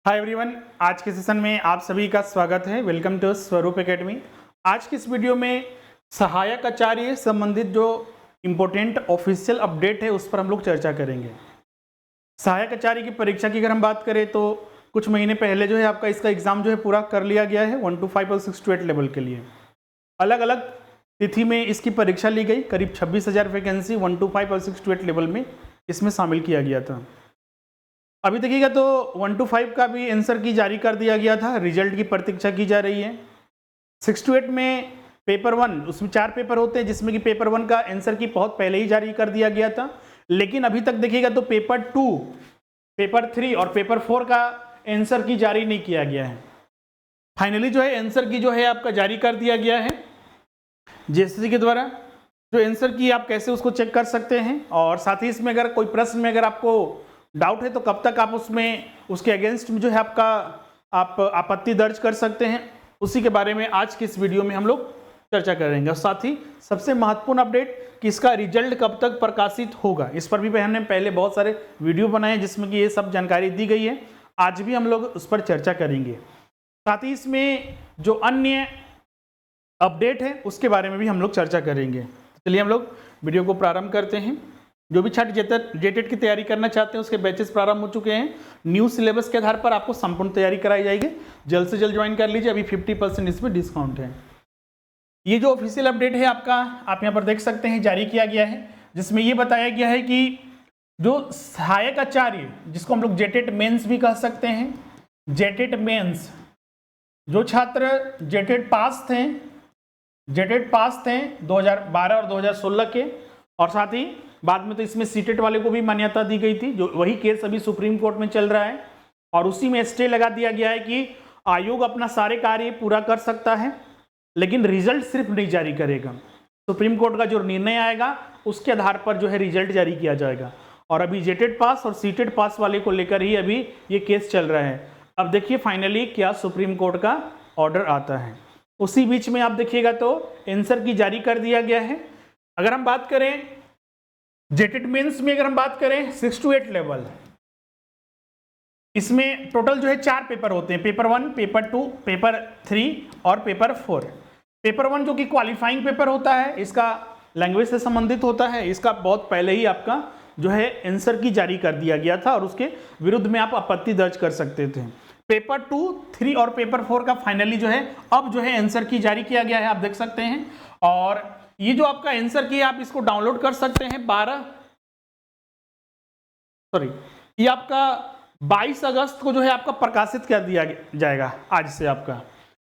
Hi everyone, आज के session में आप सभी का स्वागत है। वेलकम टू स्वरूप एकेडमी। आज की इस वीडियो में सहायक आचार्य संबंधित जो इम्पोर्टेंट ऑफिशियल अपडेट है उस पर हम लोग चर्चा करेंगे। सहायक आचार्य की परीक्षा की अगर हम बात करें तो कुछ महीने पहले जो है आपका इसका एग्जाम जो है पूरा कर लिया गया है 1 to 5 और 6 to 8 लेवल के लिए। अलग अलग तिथि में इसकी परीक्षा ली गई। करीब 26,000 वैकेंसी 1 to 5 और 6 to 8 लेवल में इसमें शामिल किया गया था। अभी देखिएगा तो 1 to 5 का भी आंसर की जारी कर दिया गया था, रिजल्ट की प्रतीक्षा की जा रही है। 6 to 8 में पेपर 1, उसमें 4 पेपर होते हैं जिसमें कि पेपर 1 का आंसर की बहुत पहले ही जारी कर दिया गया था, लेकिन अभी तक देखिएगा तो पेपर 2, पेपर 3 और पेपर 4 का आंसर की जारी नहीं किया गया है। फाइनली जो है आंसर की जो है आपका जारी कर दिया गया है जेएसएससी के द्वारा। जो आंसर की आप कैसे उसको चेक कर सकते हैं, और साथ ही इसमें अगर कोई प्रश्न में अगर आपको डाउट है तो कब तक आप उसमें उसके अगेंस्ट में जो है आप आपत्ति दर्ज कर सकते हैं, उसी के बारे में आज की इस वीडियो में हम लोग चर्चा करेंगे। और साथ ही सबसे महत्वपूर्ण अपडेट कि इसका रिजल्ट कब तक प्रकाशित होगा, इस पर भी हमने पहले बहुत सारे वीडियो बनाए हैं जिसमें कि ये सब जानकारी दी गई है। आज भी हम लोग उस पर चर्चा करेंगे। साथ ही इसमें जो अन्य अपडेट है उसके बारे में भी हम लोग चर्चा करेंगे। चलिए हम लोग वीडियो को प्रारंभ करते हैं। जो भी छठ जेटेट की तैयारी करना चाहते हैं उसके बैचेस प्रारंभ हो चुके हैं। न्यू सिलेबस के आधार पर आपको संपूर्ण तैयारी कराई जाएगी। जल्द से जल्द ज्वाइन कर लीजिए, अभी 50% इसमें डिस्काउंट है। ये जो ऑफिशियल अपडेट है आपका, आप यहाँ पर देख सकते हैं, जारी किया गया है, जिसमें ये बताया गया है कि जो सहायक आचार्य, जिसको हम लोग जेटेट मेंस भी कह सकते हैं, जेटेट मेंस, जो छात्र जेटेट पास थे 2012 और 2016 के, और साथ ही बाद में तो इसमें सीटेट वाले को भी मान्यता दी गई थी। जो वही केस अभी सुप्रीम कोर्ट में चल रहा है और उसी में स्टे लगा दिया गया है कि आयोग अपना सारे कार्य पूरा कर सकता है लेकिन रिजल्ट सिर्फ नहीं जारी करेगा। सुप्रीम कोर्ट का जो निर्णय आएगा उसके आधार पर जो है रिजल्ट जारी किया जाएगा। और अभी जेटेट पास और सीटेट पास वाले को लेकर ही अभी ये केस चल रहा है। अब देखिए फाइनली क्या सुप्रीम कोर्ट का ऑर्डर आता है। उसी बीच में आप देखिएगा तो आंसर की जारी कर दिया गया है। अगर हम बात करें जेटेट मेंस में, अगर हम बात करें 6 to 8 लेवल, इसमें टोटल जो है 4 पेपर होते हैं, पेपर 1, पेपर 2, पेपर 3 और पेपर 4। पेपर 1 जो कि क्वालिफाइंग पेपर होता है, इसका लैंग्वेज से संबंधित होता है, इसका बहुत पहले ही आपका जो है आंसर की जारी कर दिया गया था और उसके विरुद्ध में आप आपत्ति दर्ज कर सकते थे। पेपर 2, 3 और पेपर 4 का फाइनली जो है अब जो है आंसर की जारी किया गया है, आप देख सकते हैं। और ये जो आपका आंसर की आप इसको डाउनलोड कर सकते हैं ये आपका 22 अगस्त को जो है आपका प्रकाशित कर दिया जाएगा आज से आपका।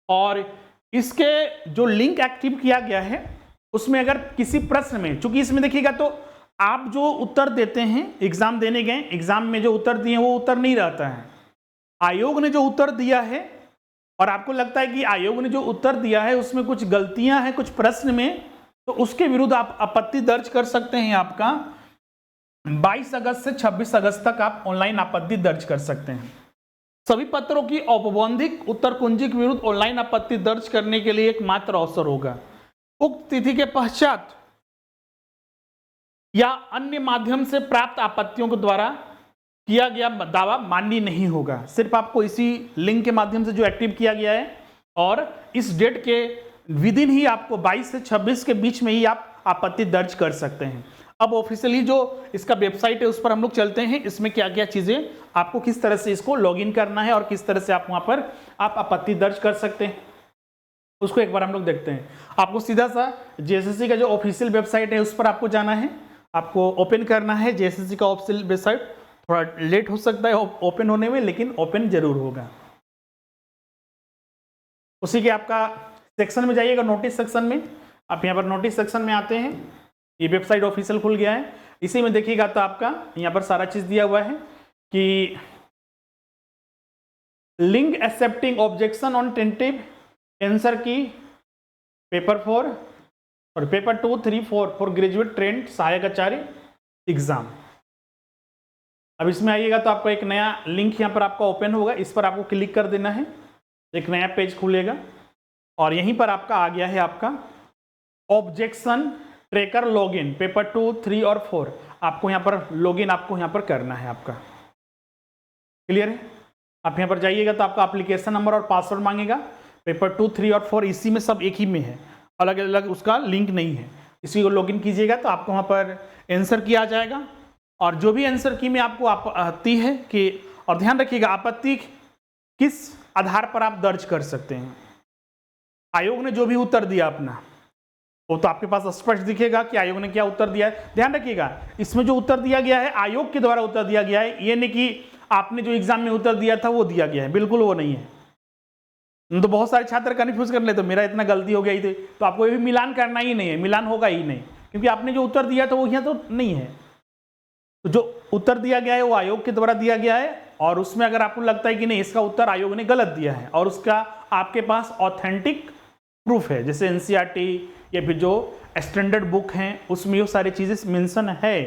और इसके जो लिंक एक्टिव किया गया है उसमें अगर किसी प्रश्न में, चूंकि इसमें देखिएगा तो आप जो उत्तर देते हैं, एग्जाम देने गए, एग्जाम में जो उत्तर दिए वो उत्तर नहीं रहता है। आयोग ने जो उत्तर दिया है और आपको लगता है कि आयोग ने जो उत्तर दिया है उसमें कुछ गलतियां हैं कुछ प्रश्न में, तो उसके विरुद्ध आप आपत्ति दर्ज कर सकते हैं। आपका 22 अगस्त से 26 अगस्त तक आप ऑनलाइन आपत्ति दर्ज कर सकते हैं। सभी पत्रों की औपबंधिक उत्तर कुंजी के विरुद्ध ऑनलाइन आपत्ति दर्ज करने के लिए एकमात्र अवसर होगा। उक्त तिथि के पश्चात या अन्य माध्यम से प्राप्त आपत्तियों के द्वारा किया गया दावा मान्य नहीं होगा। सिर्फ आपको इसी लिंक के माध्यम से जो एक्टिव किया गया है और इस डेट के विदिन ही आपको 22 से 26 के बीच में ही आप आपत्ति दर्ज कर सकते हैं। अब ऑफिशियली जो इसका वेबसाइट है उस पर हम लोग चलते हैं। इसमें क्या क्या चीजें आपको, किस तरह से इसको लॉगिन करना है और किस तरह से आप वहां पर आप आपत्ति दर्ज कर सकते हैं, उसको एक बार हम लोग देखते हैं। आपको सीधा सा जेएसएससी का जो ऑफिशियल वेबसाइट है उस पर आपको जाना है, आपको ओपन करना है जेएसएससी का ऑफिशियल वेबसाइट। थोड़ा लेट हो सकता है ओपन होने में, लेकिन ओपन जरूर होगा। उसी के आपका सेक्शन में जाइएगा, नोटिस सेक्शन में। आप यहाँ पर नोटिस सेक्शन में आते हैं, ये वेबसाइट ऑफिशियल खुल गया है। इसी में देखिएगा तो आपका यहाँ पर सारा चीज दिया हुआ है कि link accepting objection on tentative answer की पेपर 4 और पेपर 2, 3, 4 फॉर ग्रेजुएट ट्रेंड सहायक आचार्य एग्जाम। अब इसमें आइएगा तो आपको एक नया लिंक यहाँ पर आपका ओपन होगा, इस पर आपको क्लिक कर देना है, एक नया पेज खुलेगा और यहीं पर आपका आ गया है आपका ऑब्जेक्शन ट्रैकर लॉगिन पेपर 2, 3 और 4। आपको यहाँ पर लॉगिन आपको यहाँ पर करना है आपका। क्लियर है? आप यहाँ पर जाइएगा तो आपका एप्लीकेशन नंबर और पासवर्ड मांगेगा। पेपर 2, 3 और 4 इसी में सब एक ही में है, अलग अलग उसका लिंक नहीं है। इसी को लॉगिन कीजिएगा तो आपको वहाँ पर आंसर किया जाएगा, और जो भी आंसर की में आपको आपत्ति है कि, और ध्यान रखिएगा आपत्ति किस आधार पर आप दर्ज कर सकते हैं। आयोग ने जो भी उत्तर दिया अपना, वो तो आपके पास स्पष्ट दिखेगा कि आयोग ने क्या उत्तर दिया है। ध्यान रखिएगा इसमें जो उत्तर दिया गया है आयोग के द्वारा उत्तर दिया गया है, ये नहीं कि आपने जो एग्जाम में उत्तर दिया था वो दिया गया है, बिल्कुल वो नहीं है। तो बहुत सारे छात्र कन्फ्यूज कर ले, तो मेरा इतना गलती हो गई थी, तो आपको ये भी मिलान करना ही नहीं है, मिलान होगा ही नहीं, क्योंकि आपने जो उत्तर दिया था वो यहाँ तो नहीं है। तो जो उत्तर दिया गया है वो आयोग के द्वारा दिया गया है, और उसमें अगर आपको लगता है कि नहीं इसका उत्तर आयोग ने गलत दिया है और उसका आपके पास ऑथेंटिक प्रूफ है, जैसे एनसीईआरटी या फिर जो स्टैंडर्ड बुक हैं उसमें वो सारी चीज़ें मेंशन है,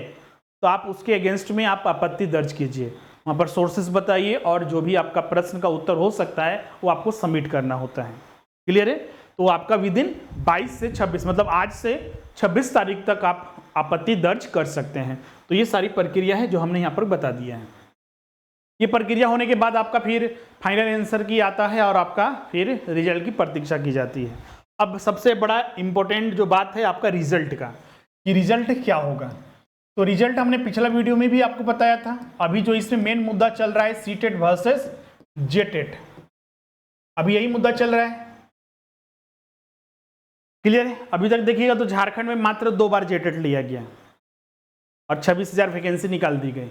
तो आप उसके अगेंस्ट में आप आपत्ति दर्ज कीजिए, वहाँ पर सोर्सेस बताइए, और जो भी आपका प्रश्न का उत्तर हो सकता है वो आपको सबमिट करना होता है। क्लियर है? तो आपका विदिन 22 से 26 मतलब आज से 26 तारीख तक आप आपत्ति दर्ज कर सकते हैं। तो ये सारी प्रक्रिया है जो हमने यहाँ पर बता दिया है। ये प्रक्रिया होने के बाद आपका फिर फाइनल आंसर की आता है और आपका फिर रिजल्ट की प्रतीक्षा की जाती है। अब सबसे बड़ा इंपॉर्टेंट जो बात है आपका रिजल्ट का, कि रिजल्ट क्या होगा। तो रिजल्ट हमने पिछला वीडियो में भी आपको बताया था। अभी जो इसमें मेन मुद्दा चल रहा है सीटेट वर्सेस जेटेट, अभी यही मुद्दा चल रहा है। क्लियर है? अभी तक देखिएगा तो झारखंड में मात्र 2 बार जेटेट लिया गया और 26,000 वैकेंसी निकाल दी गई।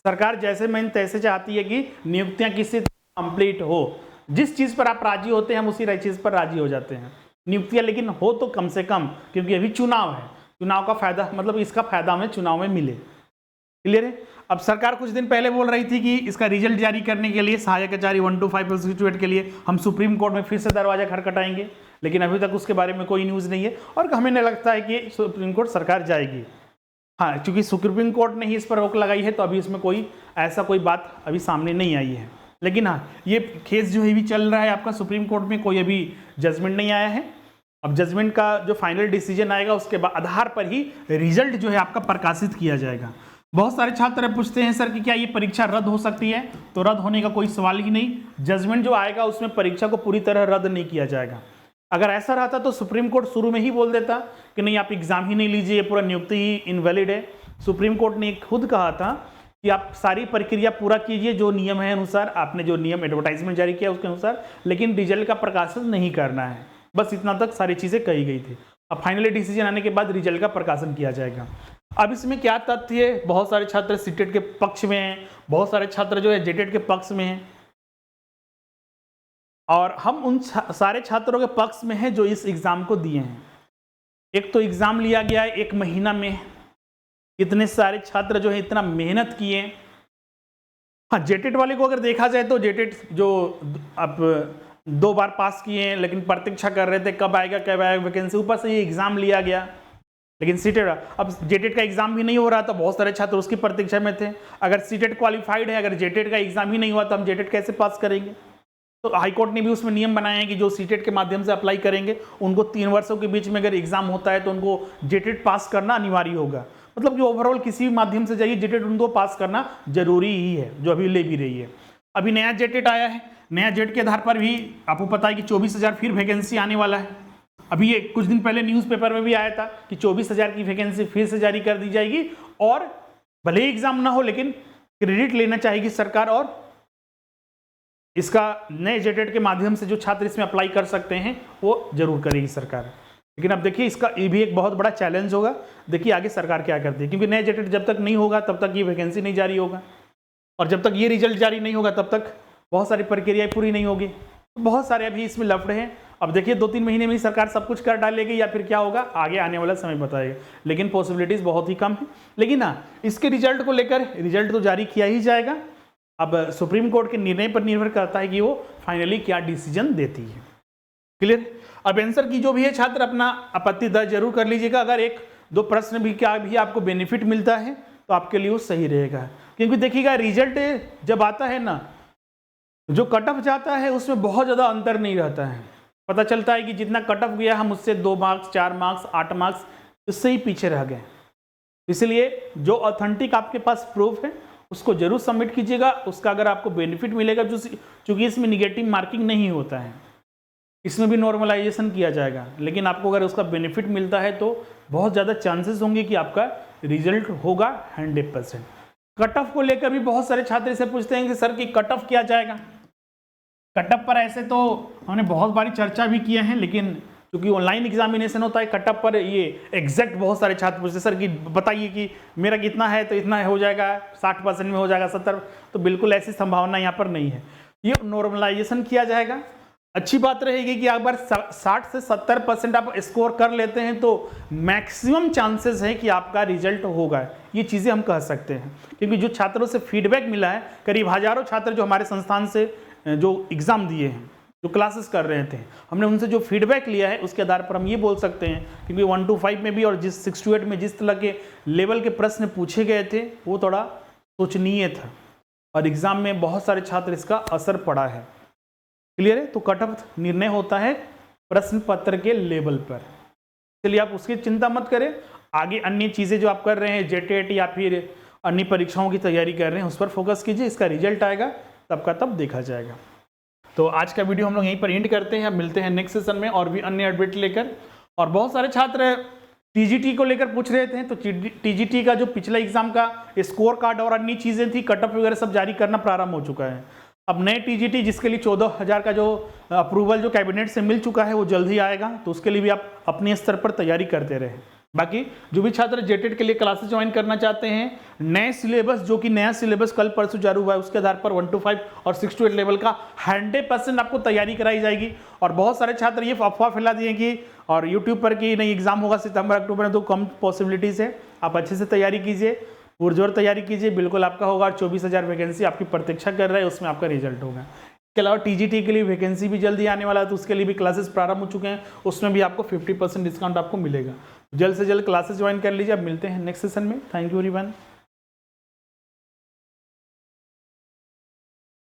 सरकार जैसे मन तैसे चाहती है कि नियुक्तियां किसी कंप्लीट हो, जिस चीज पर आप राजी होते हैं हम उसी चीज पर राजी हो जाते हैं। नियुक्तियां लेकिन हो तो कम से कम, क्योंकि अभी चुनाव है, चुनाव का फायदा मतलब इसका फायदा हमें चुनाव में मिले। क्लियर है? अब सरकार कुछ दिन पहले बोल रही थी कि इसका रिजल्ट जारी करने के लिए सहायक आचार्य 1 to 5 इंस्टीट्यूट के लिए हम सुप्रीम कोर्ट में फिर से दरवाजा खटखटाएंगे, लेकिन अभी तक उसके बारे में कोई न्यूज़ नहीं है और हमें नहीं लगता है कि सुप्रीम कोर्ट सरकार जाएगी। हाँ, क्योंकि सुप्रीम कोर्ट ने ही इस पर रोक लगाई है तो अभी इसमें कोई ऐसा कोई बात अभी सामने नहीं आई है। लेकिन हाँ, ये केस जो है भी चल रहा है आपका सुप्रीम कोर्ट में, कोई अभी जजमेंट नहीं आया है। अब जजमेंट का जो फाइनल डिसीजन आएगा उसके आधार पर ही रिजल्ट जो है आपका प्रकाशित किया जाएगा। बहुत सारे छात्र पूछते हैं सर कि क्या ये परीक्षा रद्द हो सकती है, तो रद्द होने का कोई सवाल ही नहीं। जजमेंट जो आएगा उसमें परीक्षा को पूरी तरह रद्द नहीं किया जाएगा। अगर ऐसा रहता तो सुप्रीम कोर्ट शुरू में ही बोल देता कि नहीं आप एग्जाम ही नहीं लीजिए, पूरा नियुक्ति ही इनवैलिड है। सुप्रीम कोर्ट ने खुद कहा था कि आप सारी प्रक्रिया पूरा कीजिए जो नियम है अनुसार, आपने जो नियम एडवर्टाइजमेंट जारी किया उसके अनुसार, लेकिन रिजल्ट का प्रकाशन नहीं करना है। बस इतना तक सारी चीज़ें कही गई थी। अब फाइनली डिसीजन आने के बाद रिजल्ट का प्रकाशन किया जाएगा। अब इसमें क्या तथ्य है, बहुत सारे छात्र सीटेट के पक्ष में हैं, बहुत सारे छात्र जो है जेटेट के पक्ष में हैं, और हम उन सारे छात्रों के पक्ष में हैं जो इस एग्ज़ाम को दिए हैं। एक तो एग्ज़ाम लिया गया है 1 महीना में, इतने सारे छात्र जो है इतना मेहनत किए। हाँ, जेटेट वाले को अगर देखा जाए तो जेटेट जो अब 2 बार पास किए हैं लेकिन प्रतीक्षा कर रहे थे कब आएगा वैकेंसी, ऊपर से ये एग्ज़ाम लिया गया। लेकिन सीटेट, अब जेटेट का एग्जाम भी नहीं हो रहा था, बहुत सारे छात्र उसकी प्रतीक्षा में थे। अगर सीटेट क्वालिफाइड है, अगर जेटेट का एग्जाम ही नहीं हुआ तो हम जेटेट कैसे पास करेंगे? तो हाईकोर्ट ने भी उसमें नियम बनाए हैं कि जो सीटेट के माध्यम से अप्लाई करेंगे उनको 3 वर्षों के बीच में अगर एग्जाम होता है तो उनको जेटेट पास करना अनिवार्य होगा। मतलब कि ओवरऑल किसी भी माध्यम से जाइए जेटेट उनको पास करना जरूरी ही है, जो अभी ले भी रही है। अभी नया जेटेट आया है, नया जेट के आधार पर भी आपको पता है कि 24,000 फिर वैकेंसी आने वाला है। अभी ये कुछ दिन पहले न्यूज़पेपर में भी आया था कि 24,000 की वैकेंसी फिर से जारी कर दी जाएगी, और भले ही एग्जाम ना हो लेकिन क्रेडिट लेना चाहेगी सरकार, और इसका नए जेटेट के माध्यम से जो छात्र इसमें अप्लाई कर सकते हैं वो जरूर करेगी सरकार। लेकिन अब देखिए इसका ये भी एक बहुत बड़ा चैलेंज होगा, देखिए आगे सरकार क्या करती है, क्योंकि नए जेटेट जब तक नहीं होगा तब तक ये वैकेंसी नहीं जारी होगा, और जब तक ये रिजल्ट जारी नहीं होगा तब तक बहुत सारी प्रक्रियाएं पूरी नहीं होगी। तो बहुत सारे अभी इसमें लफड़े हैं। अब देखिए 2-3 महीने में ही सरकार सब कुछ कर डालेगी या फिर क्या होगा आगे आने वाला समय बताएगा, लेकिन पॉसिबिलिटीज बहुत ही कम है। लेकिन हाँ, इसके रिजल्ट को लेकर रिजल्ट तो जारी किया ही जाएगा। अब सुप्रीम कोर्ट के निर्णय पर निर्भर करता है कि वो फाइनली क्या डिसीजन देती है। क्लियर? अब आंसर की जो भी है छात्र अपना आपत्ति दर्ज जरूर कर लीजिएगा। अगर 1-2 प्रश्न भी क्या भी आपको बेनिफिट मिलता है तो आपके लिए वो सही रहेगा, क्योंकि देखिएगा रिजल्ट जब आता है ना, जो कट ऑफ जाता है उसमें बहुत ज़्यादा अंतर नहीं रहता है। पता चलता है कि जितना कट ऑफ गया हम उससे 2 मार्क्स, 4 मार्क्स, 8 मार्क्स इससे ही पीछे रह गए। इसलिए जो ऑथेंटिक आपके पास प्रूफ है उसको जरूर सबमिट कीजिएगा। उसका अगर आपको बेनिफिट मिलेगा, जो चूंकि इसमें निगेटिव मार्किंग नहीं होता है, इसमें भी नॉर्मलाइजेशन किया जाएगा, लेकिन आपको अगर उसका बेनिफिट मिलता है तो बहुत ज़्यादा चांसेस होंगे कि आपका रिजल्ट होगा 100%। कट ऑफ को लेकर भी बहुत सारे छात्र इसे पूछते हैं कि सर की कट ऑफ क्या जाएगा। कट ऑफ पर ऐसे तो हमने बहुत बारी चर्चा भी किए हैं, लेकिन क्योंकि ऑनलाइन एग्जामिनेशन होता है, कट ऑफ पर ये एग्जैक्ट बहुत सारे छात्र पूछते हैं सर कि बताइए कि मेरा कितना है तो इतना हो जाएगा, 60% में हो जाएगा, 70, तो बिल्कुल ऐसी संभावना यहाँ पर नहीं है। ये नॉर्मलाइजेशन किया जाएगा। अच्छी बात रहेगी कि अगर 60 से 70% आप स्कोर कर लेते हैं तो मैक्सिमम चांसेस है कि आपका रिजल्ट होगा। ये चीज़ें हम कह सकते हैं, क्योंकि जो छात्रों से फीडबैक मिला है, करीब हजारों छात्र जो हमारे संस्थान से जो एग्ज़ाम दिए हैं, जो क्लासेस कर रहे थे, हमने उनसे जो फीडबैक लिया है उसके आधार पर हम ये बोल सकते हैं, क्योंकि 1 to 5 में भी और जिस 6 to 8 में जिस तरह के लेवल के प्रश्न पूछे गए थे वो थोड़ा सोचनीय था, और एग्ज़ाम में बहुत सारे छात्र इसका असर पड़ा है। क्लियर है? तो कट ऑफ निर्णय होता है प्रश्न पत्र के लेवल पर, चलिए आप उसकी चिंता मत करें। आगे अन्य चीज़ें जो आप कर रहे हैं, जेटेट या फिर अन्य परीक्षाओं की तैयारी कर रहे हैं, उस पर फोकस कीजिए। इसका रिजल्ट आएगा तब का तब देखा जाएगा। तो आज का वीडियो हम लोग यहीं पर एंड करते हैं। मिलते हैं नेक्स्ट सेशन में और भी अन्य अपडेट लेकर। और बहुत सारे छात्र टीजीटी को लेकर पूछ रहे थे, तो टीजीटी का जो पिछला एग्जाम का स्कोर कार्ड और अन्य चीज़ें थी, कट ऑफ वगैरह सब जारी करना प्रारंभ हो चुका है। अब नए टीजीटी जिसके लिए 14,000 का जो अप्रूवल जो कैबिनेट से मिल चुका है वो जल्द ही आएगा, तो उसके लिए भी आप अपने स्तर पर तैयारी करते रहें। बाकी जो भी छात्र जेटेट के लिए क्लासेस ज्वाइन करना चाहते हैं, नए सिलेबस जो कि नया सिलेबस कल परसों चालू हुआ है, उसके आधार पर 1 to 5 और 6 to 8 लेवल का 100% आपको तैयारी कराई जाएगी। और बहुत सारे छात्र ये अफवाह फैला दिए कि और यूट्यूब पर कि नहीं एग्जाम होगा सितंबर अक्टूबर में, तो कम पॉसिबिलिटीज़ है। आप अच्छे से तैयारी कीजिए, पुरजोर तैयारी कीजिए, बिल्कुल आपका होगा। 24,000 वैकेंसी आपकी प्रतीक्षा कर रहा है, उसमें आपका रिजल्ट होगा। इसके अलावा टीजीटी के लिए वैकेंसी भी जल्दी आने वाला है, तो उसके लिए भी क्लासेस प्रारंभ हो चुके हैं, उसमें भी आपको 50% डिस्काउंट आपको मिलेगा। जल्द से जल्द क्लासेस ज्वाइन कर लीजिए। अब मिलते हैं नेक्स्ट सेशन में। Thank you everyone.